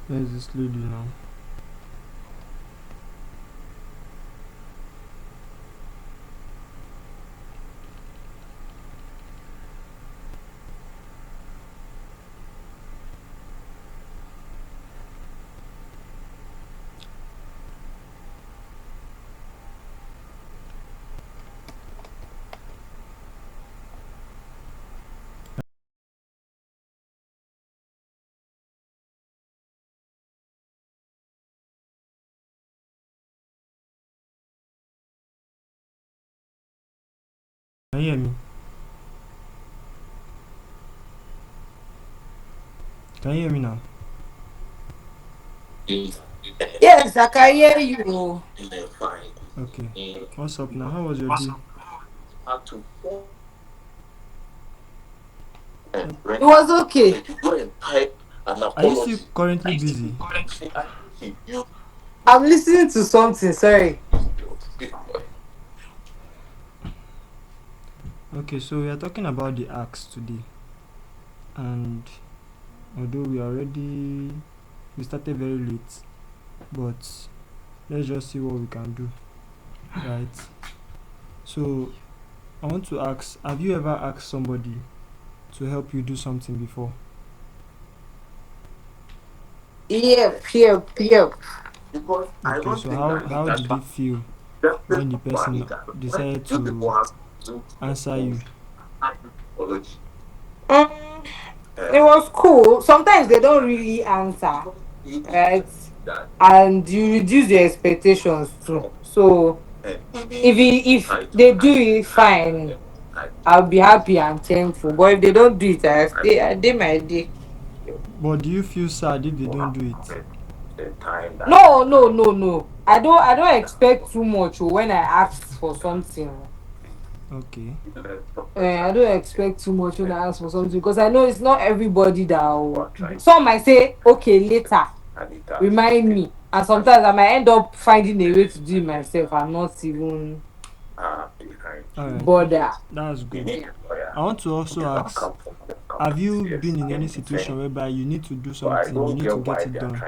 Where's this lady now? Can you hear me? Can you hear me now? Yes, I can hear you. Okay. What's up now? How was your day? It was okay. Are you still currently busy? I'm listening to something. Sorry. Okay, so we are talking about the axe today. And although we started very late, but let's just see what we can do, right? So I want to ask, have you ever asked somebody to help you do something before? Yep, yep, yep. Okay, so how did it feel when the person decided to answer you? Mm, it was cool. Sometimes they don't really answer, right? And you reduce your expectations too. So if they do it, fine. I'll be happy and thankful. But if they don't do it, I stay my day. But do you feel sad if they don't do it? No, no, no, no. I don't expect too much when I ask for something. Okay. I don't expect too much when I ask for something because I know it's not everybody that will. Some might say, okay, later, remind me. And sometimes I might end up finding a way to do it myself and not even Alright, bother. that's good. I want to also ask, have you been in any situation whereby you need to do something, you need to get it done,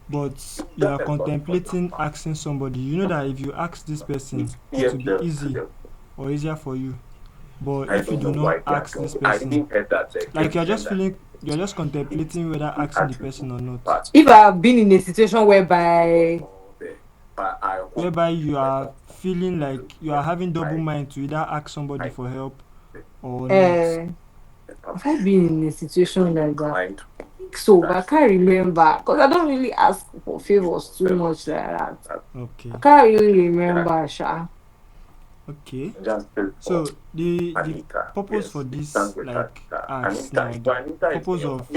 but you are contemplating asking somebody? You know that if you ask this person, it will be easy or easier for you. But if you do not ask this person, like you're just contemplating whether asking the person or not, If I've been in a situation whereby whereby you are feeling like you are having double mind to either ask somebody for help or not. uh, have I been in a situation like that? I think so, but I can't remember because I don't really ask for favors too much like that. I Okay. can't really remember, Sha. Okay. So the purpose for this like ask now, the purpose of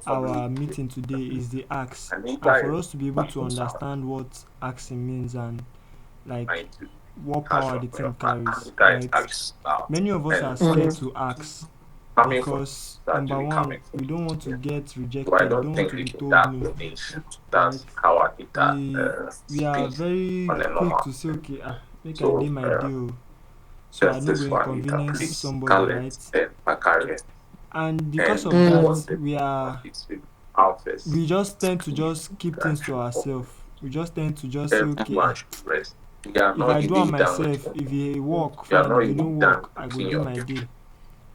our meeting today is the ask, and for us to be able to understand what asking means and like what power the thing carries, right? Many of us are scared to ask because number one, we don't want to get rejected, we don't want to be told no, right? We are very quick to say, okay, make I do my deal, so I no go inconvenience somebody, right? And because of that, Mm. we just tend to just keep things to ourselves. We just tend to just say, okay, if I do it myself, if e work, fine. If e no work, I go do my day,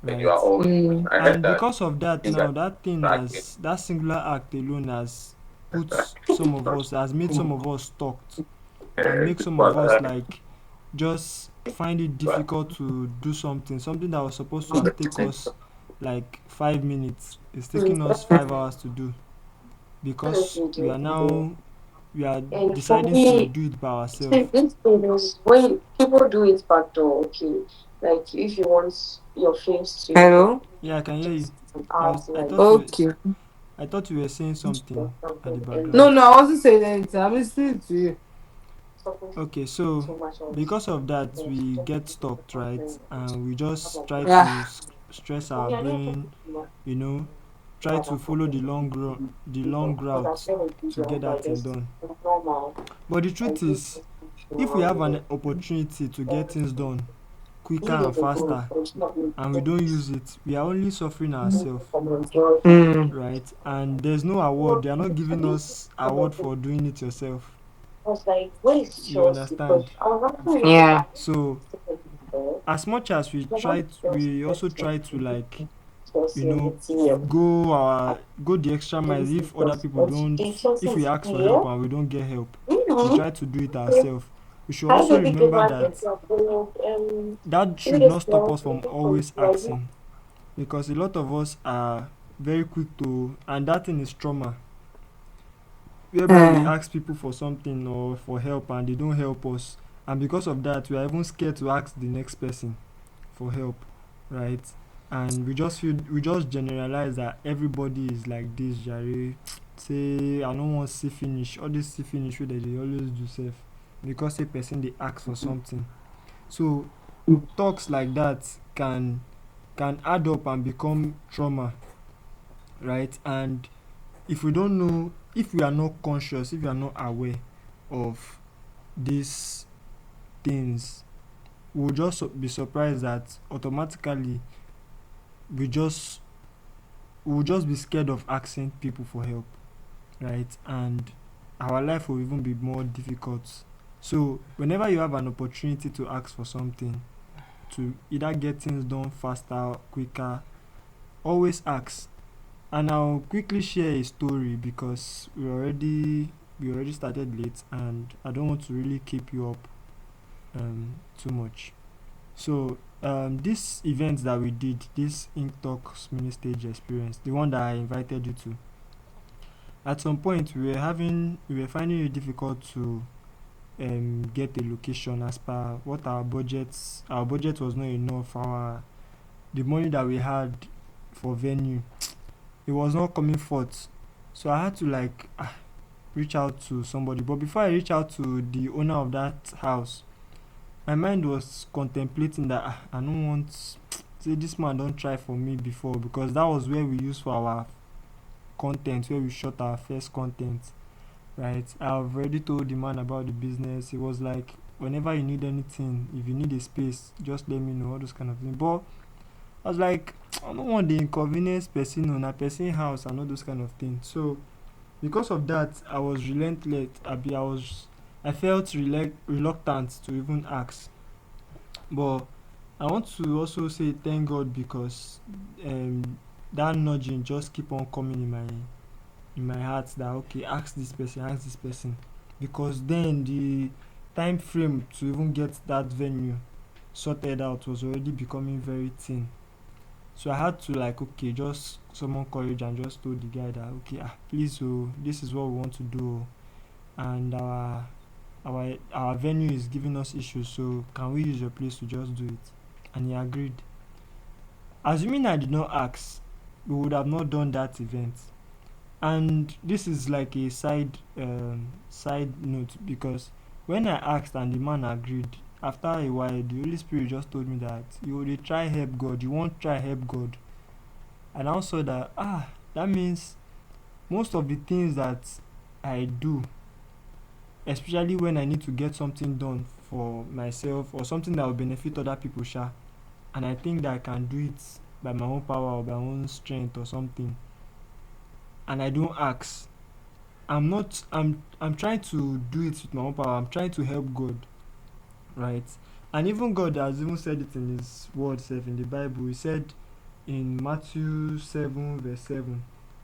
right? Mm. And because of that now, that thing has that singular act alone has put some of us, has made some of us stuck and make some of us like just find it difficult to do something that was supposed to have take us like 5 minutes is taking us 5 hours to do because we are And for deciding to me, do it by ourselves. this thing is when people do it back door, okay. Like if you want your face to hello. Yeah, I can hear you. I thought Okay. I thought you were saying something at the No, background. no, I wasn't saying anything. I'm listening to you. Okay, so because of that we get stuck, right? And we just try Yeah. to stress our brain, you know, try to follow the long route to get that thing done. But the truth is, if we have an opportunity to get things done quicker and faster and we don't use it, we are only suffering ourselves, Mm. right? And there's no award. They are not giving us award for doing it yourself. You understand? Yeah. So as much as we also try to like go the extra mile if other people don't, if we ask for help and we don't get help, we try to do it ourselves. We should also remember that that should not stop us from always asking, because a lot of us are very quick to, and that thing is trauma, whereby we Mm. ask people for something or for help and they don't help us, and because of that we are even scared to ask the next person for help, right? And we just generalize that everybody is like this jare, say I no wan see finish, all this see finish wey dem dey always do sef, because say person dey ask for something. So talks like that can add up and become trauma, right? And if we don't know, if we are not conscious, if we are not aware of these things, we'll just be surprised that automatically we just we'll just be scared of asking people for help, right? And our life will even be more difficult. So whenever you have an opportunity to ask for something, to either get things done faster, quicker, always ask. And I'll quickly share a story because we already started late and I don't want to really keep you up too much. So this event that we did, this Ink Talks mini stage experience, the one that I invited you to, at some point we were finding it difficult to get a location as per what our budget was not enough. The money that we had for venue, it was not coming forth. So I had to like reach out to somebody. But before I reach out to the owner of that house, my mind was contemplating that I don't want say this man don't try for me before, because that was where we used for our content, where we shot our first content, right? I've already told the man about the business. He was like, whenever you need anything, if you need a space, just let me know, all those kind of things. But I was like, I don't want the inconvenience person on a person house and all those kind of things. So because of that, I was relentless. I felt reluctant to even ask. But I want to also say thank God, because that nudging just keep on coming in my heart that okay, ask this person, because then the time frame to even get that venue sorted out was already becoming very thin. So I had to like okay, just summon courage and just told the guy that okay, please, oh, this is what we want to do, and our venue is giving us issues, so can we use your place to just do it? And he agreed. Assuming I did not ask, we would have not done that event. And this is like a side note, because when I asked and the man agreed, after a while the Holy Spirit just told me that you will try help God, you won't try help God. And I also saw that that means most of the things that I do, especially when I need to get something done for myself or something that will benefit other people, and I think that I can do it by my own power or by my own strength or something, and I don't ask, I'm not I'm trying to do it with my own power. I'm trying to help God, right? And even God has even said it in his word self in the Bible. He said in Matthew 7 verse 7,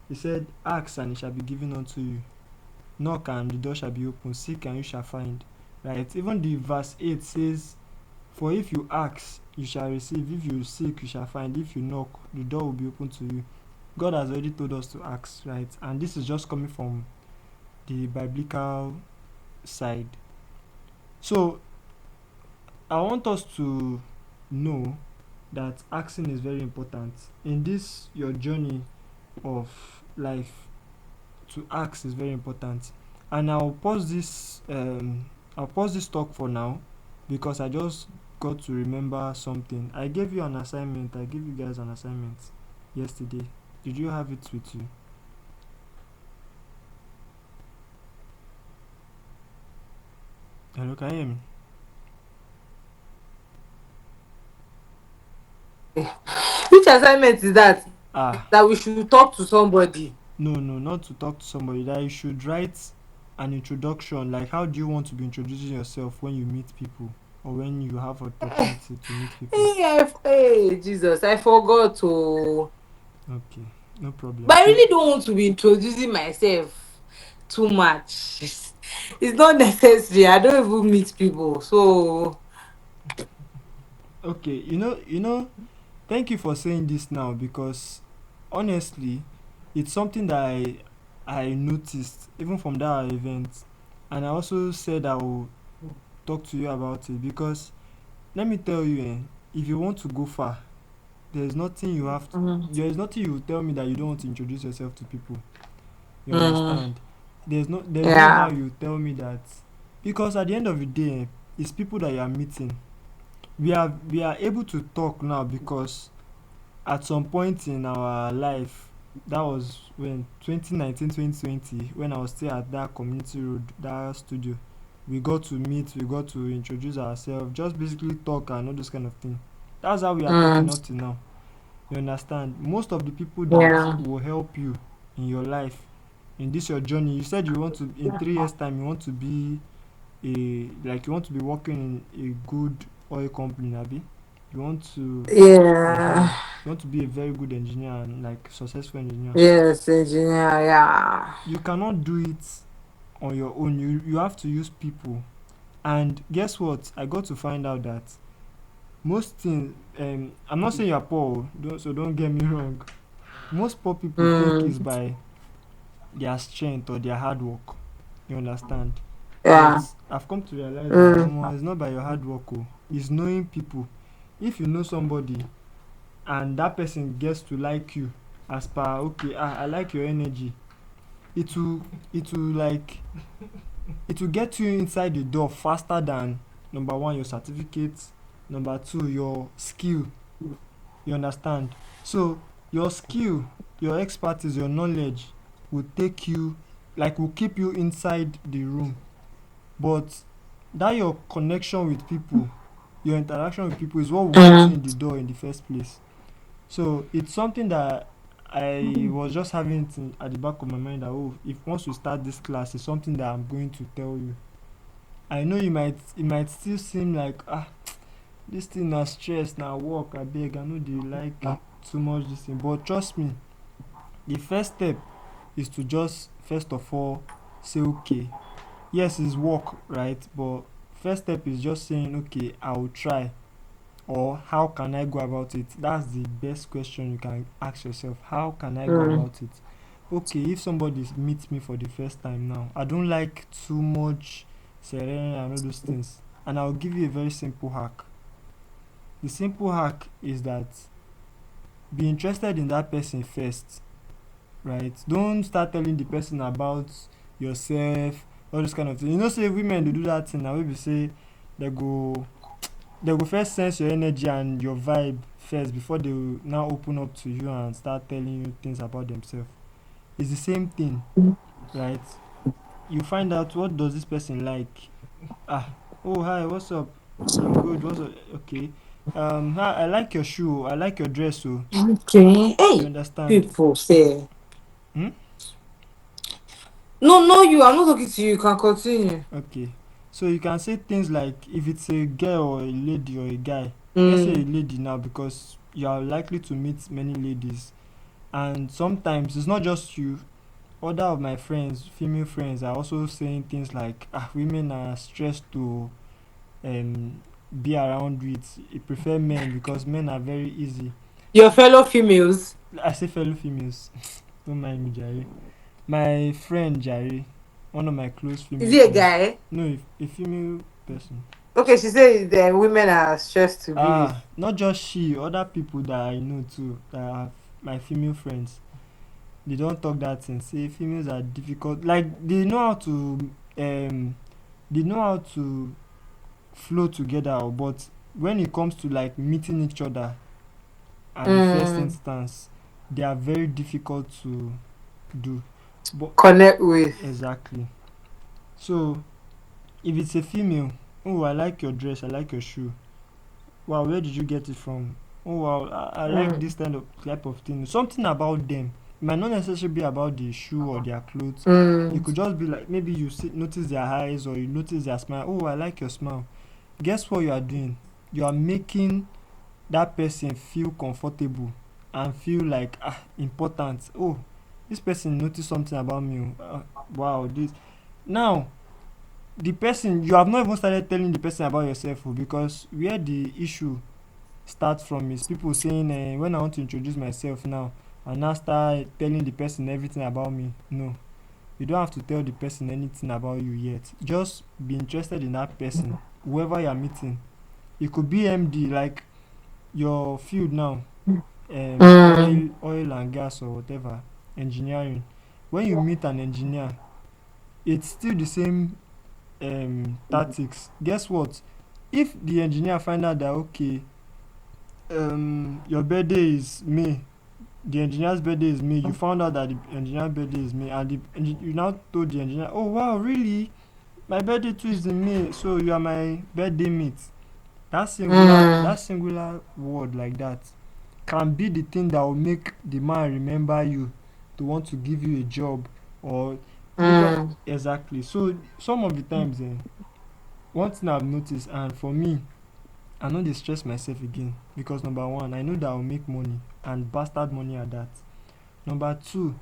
he said, ask and it shall be given unto you. Knock and the door shall be opened. Seek and you shall find. Right? Even the verse 8 says, for if you ask, you shall receive. If you seek, you shall find. If you knock, the door will be open to you. God has already told us to ask, right? And this is just coming from the biblical side. So I want us to know that asking is very important in this your journey of life. To ask is very important, and I'll pause this talk for now, because I just got to remember something. I gave you an assignment. I gave you guys an assignment yesterday. Did you have it with you? Hello, can you hear me? Which assignment is that? Ah, That we should talk to somebody. no, not to talk to somebody. That you should write an introduction. Like, how do you want to be introducing yourself when you meet people, or when you have opportunity to meet people? Hey, Jesus, I forgot to. Okay, no problem. But I So, really don't want to be introducing myself too much. It's not necessary. I don't even meet people. So, okay, thank you for saying this now, because honestly, it's something that I noticed even from that event, and I also said I will talk to you about it, because let me tell you, if you want to go far, there's nothing you have to, mm, there's nothing you tell me that you don't want to introduce yourself to people. You mm, understand? There's no how yeah. you tell me that, because at the end of the day, it's people that you are meeting. We are able to talk now because at some point in our life, that was when 2019, 2020, when I was still at that community road, that studio, we got to meet, we got to introduce ourselves, just basically talk and all this kind of thing. That's how we are Mm, talking up to now. You understand? Most of the people that yeah. will help you in your life, in this your journey, you said you want to, in 3 years time, you want to be you want to be working in a good oil company, abi? You want to, Yeah. you want to be a very good engineer and like successful engineer. Yes, engineer. Yeah. You cannot do it on your own. You have to use people. And guess what? I got to find out that most things. I'm not saying you're poor, so don't get me wrong. Most poor people think is Mm, by their strength or their hard work. You understand? But yeah. I've come to realize that Mm, it's not by your hard work. Oh, it's knowing people. If you know somebody and that person gets to like you, as per, okay, I like your energy, it will it will like it will get you inside the door faster than number one, your certificate, number two, your skill. You understand? So your skill, your expertise, your knowledge will take you, like, will keep you inside the room. But that your connection with people, your interaction with people is what will get you mm, in the door in the first place. So it's something that I was just having it at the back of my mind that, oh, if once we start this class, it's something that I'm going to tell you. I know it might still seem like, this thing na stress, na work, abeg, I no dey like too much this thing, but trust me, the first step is to just first of all say, okay, yes, it's work, right? But first step is just saying, okay, I will try, or how can I go about it? That's the best question you can ask yourself. How can I go mm, about it? Okay, if somebody meets me for the first time now, I don't like too much serene and all those things. And I'll give you a very simple hack. The simple hack is that be interested in that person first, right? Don't start telling the person about yourself, all this kind of thing. Say women, they do that thing now. We say they go they go first sense your energy and your vibe first before they will now open up to you and start telling you things about themselves. It's the same thing, right? You find out what does this person like. Ah, oh, hi, what's up? I'm good. What's up? Okay. Hi, I like your shoe. I like your dress. So okay. you Hey, understand? people say. Hmm? No, no, you. I'm not talking to you. You can continue. Okay. So you can say things like, if it's a girl or a lady or a guy. Let's say a Mm, lady now, because you are likely to meet many ladies, and sometimes it's not just you. Other of my friends, female friends, are also saying things like, women are stressed to um be around with. They prefer men because men are very easy. your fellow females. I say fellow females. Don't mind me, Jerry. My friend Jerry, one of my close Is female he a friends. guy? No, a female person. Okay, she said the women are stressed to be with. Not just she, other people that I know too, that are my female friends. They don't talk that thing. Say females are difficult. Like, um they know how to flow together, but when it comes to like meeting each other at the first Mm, instance, they are very difficult to do. But connect with. exactly. So if it's a female, oh, I like your dress, I like your shoe. Wow, where did you get it from? oh wow, I like this kind of type of thing. Something about them. It might not necessarily be about the shoe or their clothes. It Mm. could just be like maybe you notice their eyes or you notice their smile. Oh, I like your smile. Guess what you are doing? You are making that person feel comfortable and feel like important. Oh, this person noticed something about me. Wow, this now the person you have not even started telling the person about yourself because where the issue start from is people saying when I want to introduce myself now I now start telling the person everything about me. No, you don't have to tell the person anything about you yet. Just be interested in that person, whoever you're meeting. It could be MD, like your field now, Mm. oil and gas or whatever, engineering. When you meet an engineer, it's still the same tactics. Guess what? If the engineer find out that okay, your birthday is May, the engineer's birthday is May, you found out that the engineer's birthday is May, and you now told the engineer, oh wow, really? My birthday too is in May, so you are my birthday mate. That Mm. singular word like that can be the thing that will make the man remember you to want to give you a job or look at Mm. exactly. So some of the times, one thing I've noticed, and for me, I no dey stress myself again because number one, I know that I will make money and bastard money at that. Number two,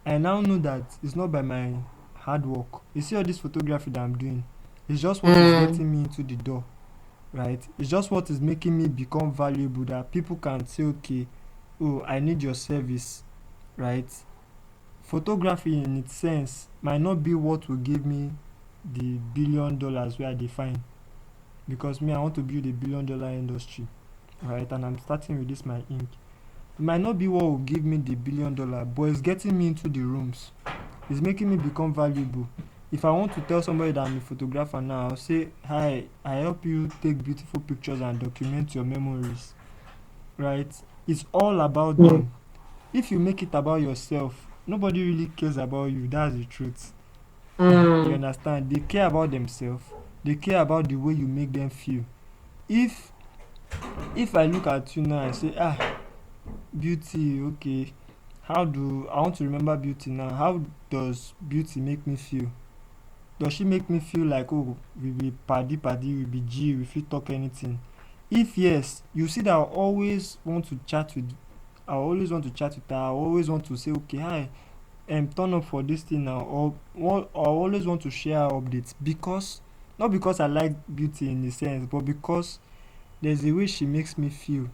I now know that it's not by my hard work. You see all this photography that I'm doing, it's just what is Mm. getting me into the door, right? It's just what is making me become valuable that people can say, okay, oh, I need your service, right? Photography in its sense might not be what will give me the $1 billion where I define because me, I want to build a $1 billion industry, right? And I'm starting with this my ink. It might not be what will give me the $1 billion, but it's getting me into the rooms. It's making me become valuable. If I want to tell somebody that I'm a photographer now, I'll say, hi, I help you take beautiful pictures and document your memories, right? It's all about Mm. them. If you make it about yourself, nobody really cares about you. That's the truth. You Mm. understand? They care about themselves. They care about the way you make them feel. If if I look at you now and say, beauty, okay, how do I want to remember beauty now? How does beauty make me feel? Does she make me feel like, oh, we be paddy paddy, we be G, we fit talk anything? If yes, you see that I always want to chat with her. I always want to say, okay, hi, turn up for this thing now, or I always want to share updates because not because I like beauty in the sense, but because there's a way she makes me feel.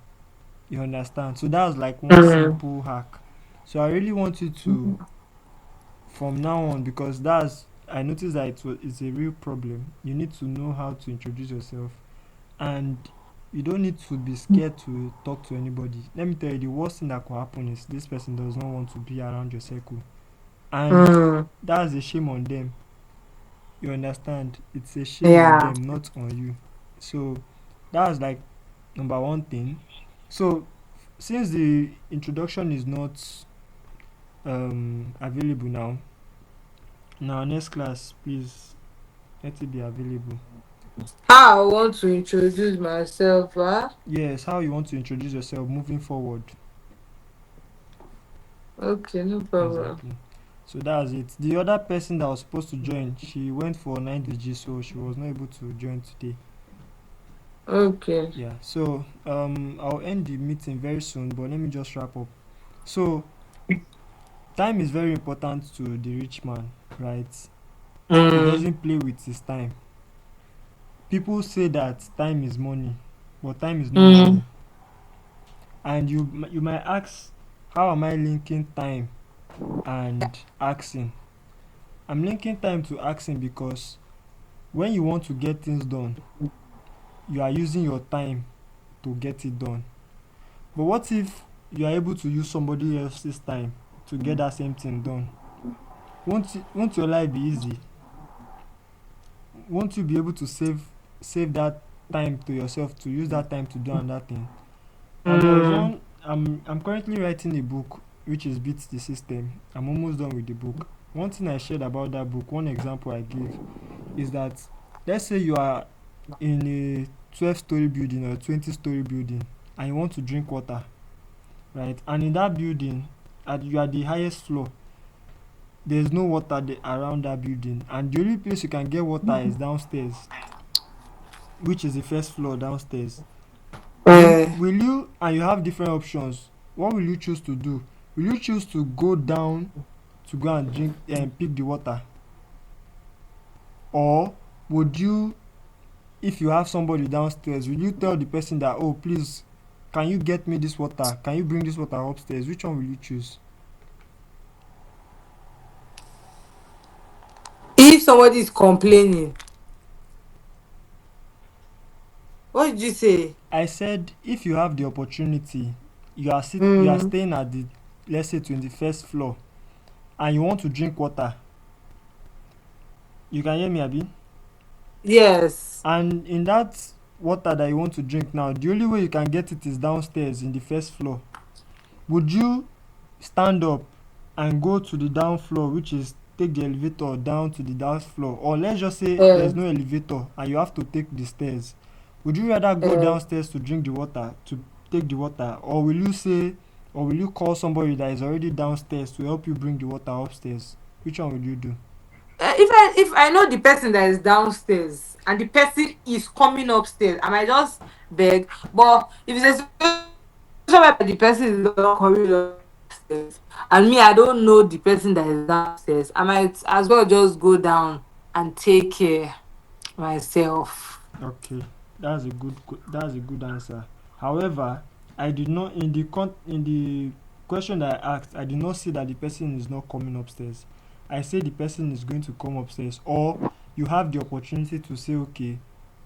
You understand? So that's like one Mm. simple hack. So I really want you to, from now on, because that's I noticed that it's a real problem. You need to know how to introduce yourself, and you don't need to be scared to talk to anybody. Let me tell you, the worst thing that could happen is this person does not want to be around your circle, and Mm. that's a shame on them. You understand? It's a shame on Yeah. them, not on you. So that's like number one thing. So since the introduction is not available now, in our next class, please let it be available. How I want to introduce myself, huh? Yes, how you want to introduce yourself moving forward. Okay, no problem. Exactly. So that's it. The other person that was supposed to join, she went for 9 VG, so she was not able to join today. Okay. Yeah. So I'll end the meeting very soon, but let me just wrap up. So time is very important to the rich man, right? He Mm. doesn't play with his time. People say that time is money, but time is not Mm. money. And you might ask, how am I linking time and asking? I'm linking time to asking because when you want to get things done, you are using your time to get it done. But what if you are able to use somebody else's time to get that same thing done? Won't your life be easy? Won't you be able to save that time to yourself to use that time to do another thing? And there was Mm. one. I'm currently writing a book which is Beats the System. I'm almost done with the book. One thing I shared about that book, one example I gave, is that let's say you are in a 12-story building or a 20-story building, and you want to drink water, right? And in that building, you are the highest floor. There's no water around that building, and the only place you can get water is downstairs, which is the first floor downstairs. Will you, and you have different options, what will you choose to do? Will you choose to go down to go and drink and pick the water, or would you, if you have somebody downstairs, will you tell the person that, oh please, can you get me this water, can you bring this water upstairs? Which one will you choose? If somebody is complaining, what did you say? I said if you have the opportunity, you are staying at the, let's say, 21st floor, and you want to drink water. You can hear me, Abi? Yes. And in that water that you want to drink now, the only way you can get it is downstairs in the first floor. Would you stand up and go to the down floor, which is take the elevator down to the down floor, or let's just say there's no elevator and you have to take the stairs? Would you rather go downstairs to drink the water, to take the water, or will you call somebody that is already downstairs to help you bring the water upstairs? Which one will you do? If I know the person that is downstairs and the person is coming upstairs, I might just beg. But if it's a situation where the person is not coming upstairs and me, I don't know the person that is downstairs, I might as well just go down and take care myself. Okay, that's a good answer. However, I did not, in the question that I asked, I did not say that the person is not coming upstairs. I say the person is going to come upstairs, or you have the opportunity to say, okay,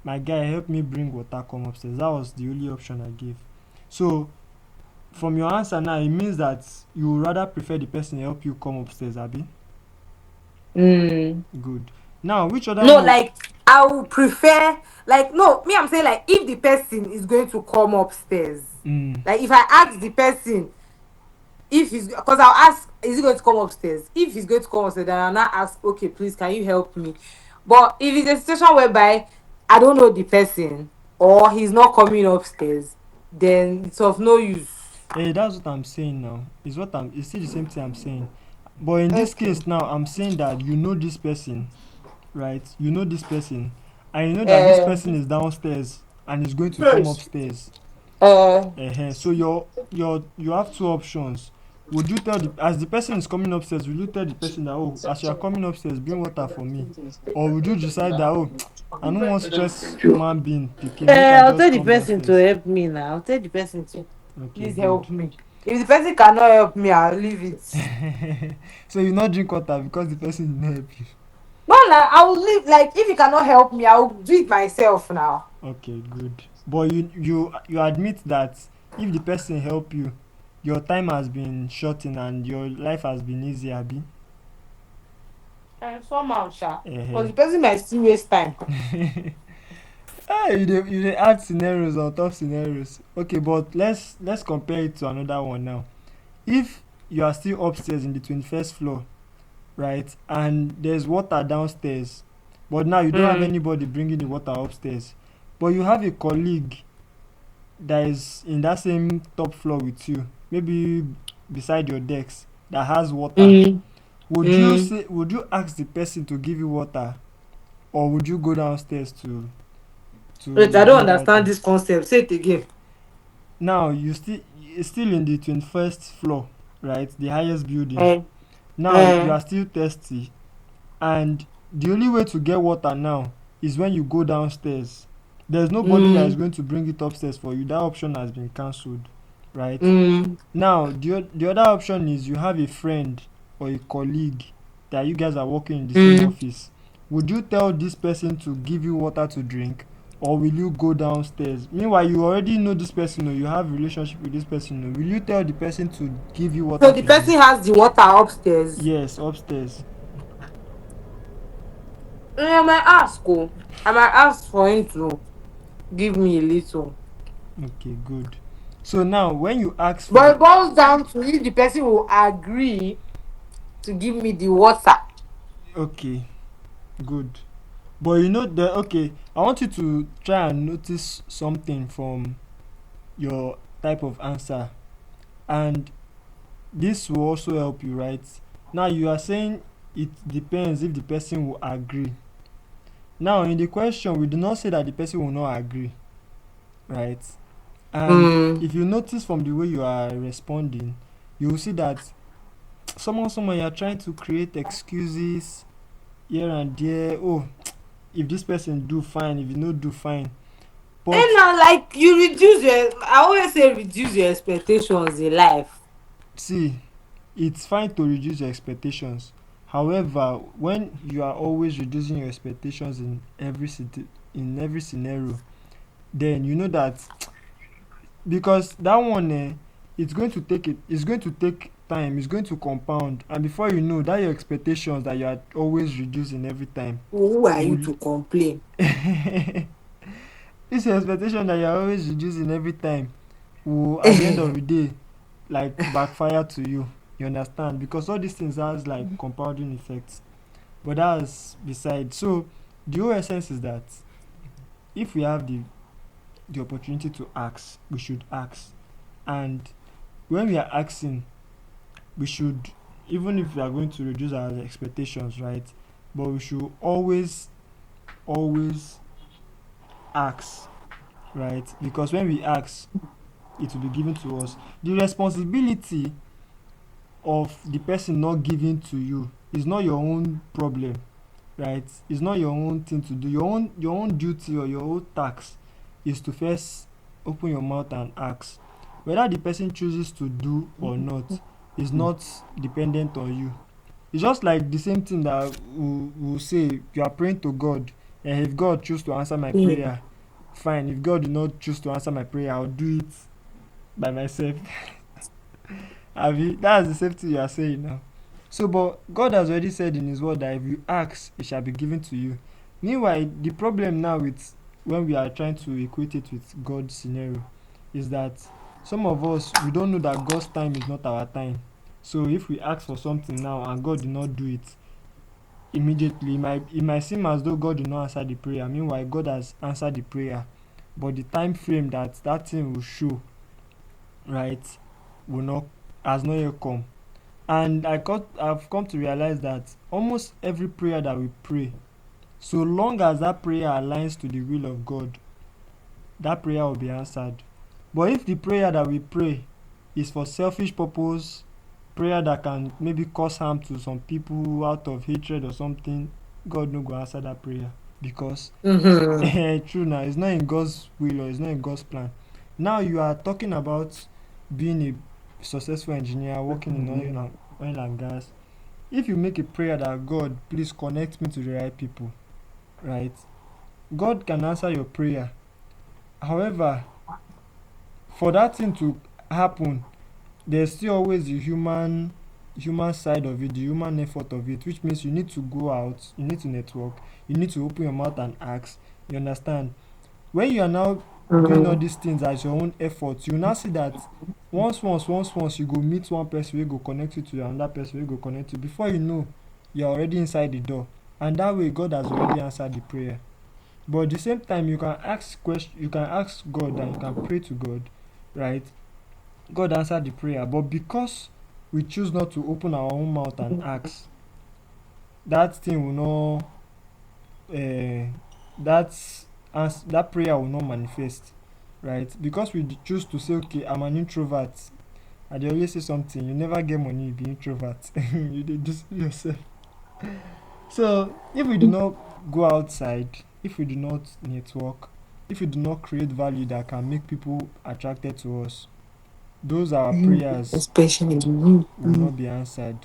my guy, help me bring water, come upstairs. That was the only option I gave. So from your answer now, it means that you would rather prefer the person help you come upstairs, Abi? Good. Now, which other No, like I would prefer, like, no, me, I'm saying, like, if the person is going to come upstairs, like if I ask the person if he's, because I'll ask, is he going to come upstairs? If he's going to come upstairs, then I'll not ask, okay, please, can you help me? But if it's a situation whereby I don't know the person or he's not coming upstairs, then it's of no use. Hey, that's what I'm saying now. It's still the same thing I'm saying. But in this case now, I'm saying that you know this person, right? You know this person, and you know that this person is downstairs and is going to come upstairs. So you have two options. Would you tell as the person is coming upstairs, will you tell the person that, oh, as you are coming upstairs, bring water for me? Or would you decide that, oh, I don't want stress human being picking? I'll tell the person to help me now. I'll tell the person to please help me. If the person cannot help me, I'll leave it. So you not drink water because the person did not help you? No, I will leave. Like, if you cannot help me, I'll do it myself now. Okay, good. But you admit that if the person help you, your time has been shortened and your life has been easier, Abi? Somehow, because the person might still waste time. You add scenarios on top scenarios. Okay, but let's compare it to another one now. If you are still upstairs in the 21st floor, right, and there's water downstairs, but now you don't have anybody bringing the water upstairs, but you have a colleague that is in that same top floor with you, maybe beside your decks, that has water. Would you ask the person to give you water, or would you go downstairs to Wait, I don't understand this concept. Say it again. Now you're still in the 21st floor, right, the highest building. Now you are still thirsty, and the only way to get water now is when you go downstairs. There's nobody that is going to bring it upstairs for you. That option has been cancelled, right? Now the other option is you have a friend or a colleague that you guys are working in the same office. Would you tell this person to give you water to drink, or will you go downstairs? Meanwhile, you already know this person, or you have a relationship with this person. Will you tell the person to give you water? So the person has the water upstairs? Yes, upstairs. I might ask for him to give me a little. Okay, good. So now when you ask for, but it boils down to if the person will agree to give me the water. Okay, good. But you know I want you to try and notice something from your type of answer, and this will also help you, right? Now you are saying it depends if the person will agree. Now in the question, we do not say that the person will not agree, right? And Mm. if you notice from the way you are responding, you will see that someone you are trying to create excuses here and there. Oh, if this person do fine, if you no do fine. And But now, like, you reduce your, I always say reduce your expectations in life. see, it's fine to reduce your expectations. However, when you are always reducing your expectations in in every scenario, then you know that because that one it's going to take time, it's going to compound, and before you know that your expectations that you are always reducing every time Who are you will to complain? this your expectation that you are always reducing every time will at the end of the day like backfire to you. You understand? Because all these things has like compounding effects. But that's beside. So the whole essence is that if we have the opportunity to ask, we should ask. And when we are asking, we should, even if we are going to reduce our expectations, right? But we should always ask, right? Because when we ask, it will be given to us. The responsibility of the person not giving to you is not your own problem, right? It's not your own thing to do. Your own duty or your own task is to first open your mouth and ask. Whether the person chooses to do or not is not dependent on you. It's just like the same thing that we say you are praying to God, and if God choose to answer my Yeah. prayer, fine. If God do not choose to answer my prayer, I'll do it by myself. Abi, that's the same thing you are saying now. So, but God has already said in His word that if you ask, it shall be given to you. Meanwhile, the problem now with when we are trying to equate it with God's scenario is that some of us we don't know that God's time is not our time. So if we ask for something now and God did not do it immediately, it might seem as though God did not answer the prayer. Meanwhile, God has answered the prayer, but the time frame that that thing will show, right, will not has not yet come. And I've come to realize that almost every prayer that we pray, so long as that prayer aligns to the will of God, that prayer will be answered. But if the prayer that we pray is for selfish purpose, prayer that can maybe cause harm to some people out of hatred or something, God no go answer that prayer because Mm-hmm. true now, it's not in God's will or it's not in God's plan. Now you are talking about being a successful engineer working in oil and gas. If you make a prayer that God please connect me to the right people, right, God can answer your prayer. However, for that thing to happen, there's still always the human side of it, the human effort of it, which means you need to go out, you need to network, you need to open your mouth and ask. You understand? When you are now doing all Mm. these things as your own effort, you now see that once you go meet one person wey go connect you to another person wey go connect you, before you know, you are already inside the door, and that way God has already answered the prayer. But at the same time, you can ask God and you can pray to God, right? God answered the prayer, but because we choose not to open our own mouth and ask, that thing will not uh, that prayer will not manifest, right? Because we choose to say, okay, I'm an introvert. I dey always say something, you never get money, you be introvert. You dey deceive yourself. So if we do not go outside, if we do not network, if we do not create value that can make people attracted to us, those our prayers Especially you. will not be answered,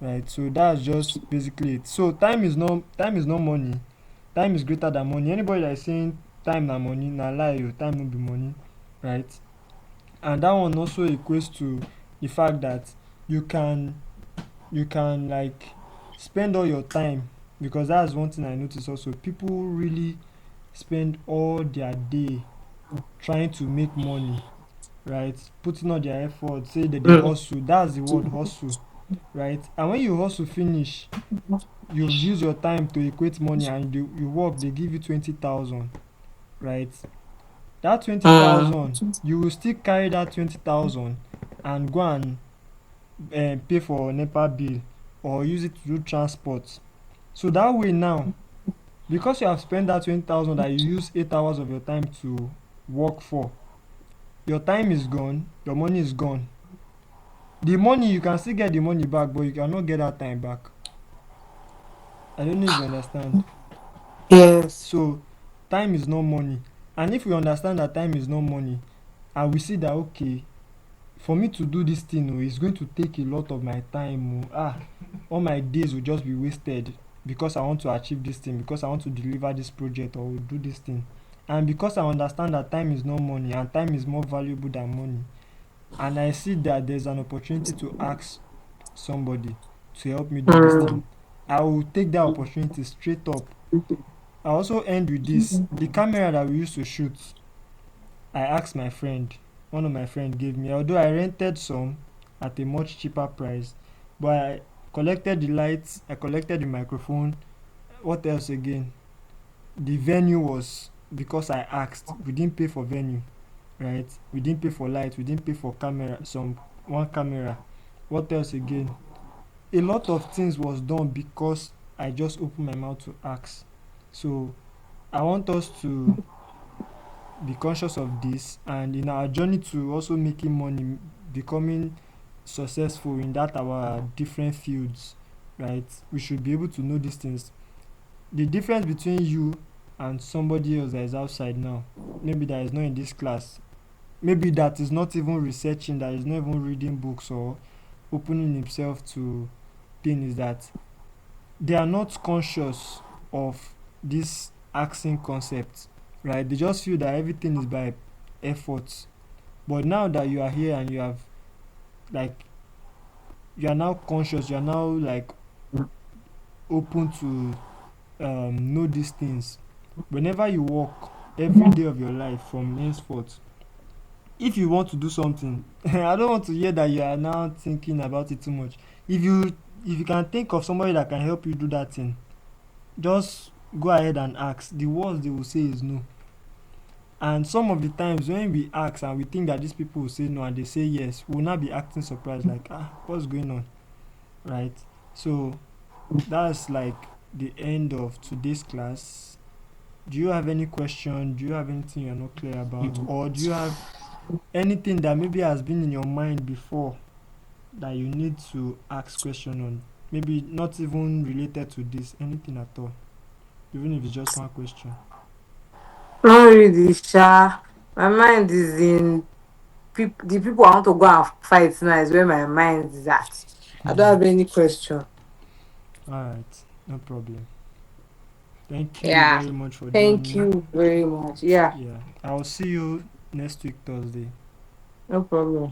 right? So that's just basically it. So time is not money. Time is greater than money. Anybody that is saying time na money, na lie o. Time no be money, right? And that one also equates to the fact that you can you can like spend all your time, because that's one thing I notice also. People really spend all their day trying to make money, right? Putting all their effort, say that they Mm. hustle. That's the word, hustle, right? And when you hustle finish, you've used your time to equate money and you work, they give you 20,000, right? that 20,000, you will still carry that 20,000 and go and pay for NEPA bill or use it to do transport. So that way now, because you have spent that 20,000 that you use 8 hours of your time to work for, your time is gone, your money is gone. The money, you can still get the money back, but you cannot get that time back. I don't know if you understand. Yes. So time is not money. And if we understand that time is not money, and we see that, okay, for me to do this thing, it's going to take a lot of my time. All my days will just be wasted because I want to achieve this thing, because I want to deliver this project or do this thing. And because I understand that time is not money and time is more valuable than money, and I see that there's an opportunity to ask somebody to help me do this thing, I will take that opportunity straight up. I also end with this. The camera that we used to shoot, I asked my friend. One of my friend gave me, although I rented some at a much cheaper price, but I collected the lights, I collected the microphone. What else again? The venue was because I asked. We didn't pay for venue, right? We didn't pay for lights, we didn't pay for camera, some one camera. What else again? A lot of things was done because I just opened my mouth to ask. So I want us to be conscious of this, and in our journey to also making money, becoming successful in that our different fields, right? We should be able to know these things. The difference between you and somebody else that is outside now, maybe that is not in this class, maybe that is not even researching, that is not even reading books or opening himself to things, is that they are not conscious of this asking concept, right? They just feel that everything is by effort. But now that you are here and you have, like, you are now conscious, you are now like open to know these things. Whenever you walk every day of your life from henceforth, if you want to do something, I don't want to hear that you are now thinking about it too much. If you can think of somebody that can help you do that thing, just go ahead and ask. The worst they will say is no. And some of the times when we ask and we think that these people will say no and they say yes, we'll not be acting surprised, like, what's going on, right? So that's like the end of today's class. Do you have any question? Do you have anything you're not clear about? Or do you have anything that maybe has been in your mind before that you need to ask question on? Maybe not even related to this, anything at all, even if it's just one question. Not really, Sha. My mind is in the people I want to go and fight now is where my mind is at. I don't have any question. All right, no problem. Thank you Yeah. very much for Thank joining. you very much. Yeah. Yeah, I'll see you next week, Thursday. No problem.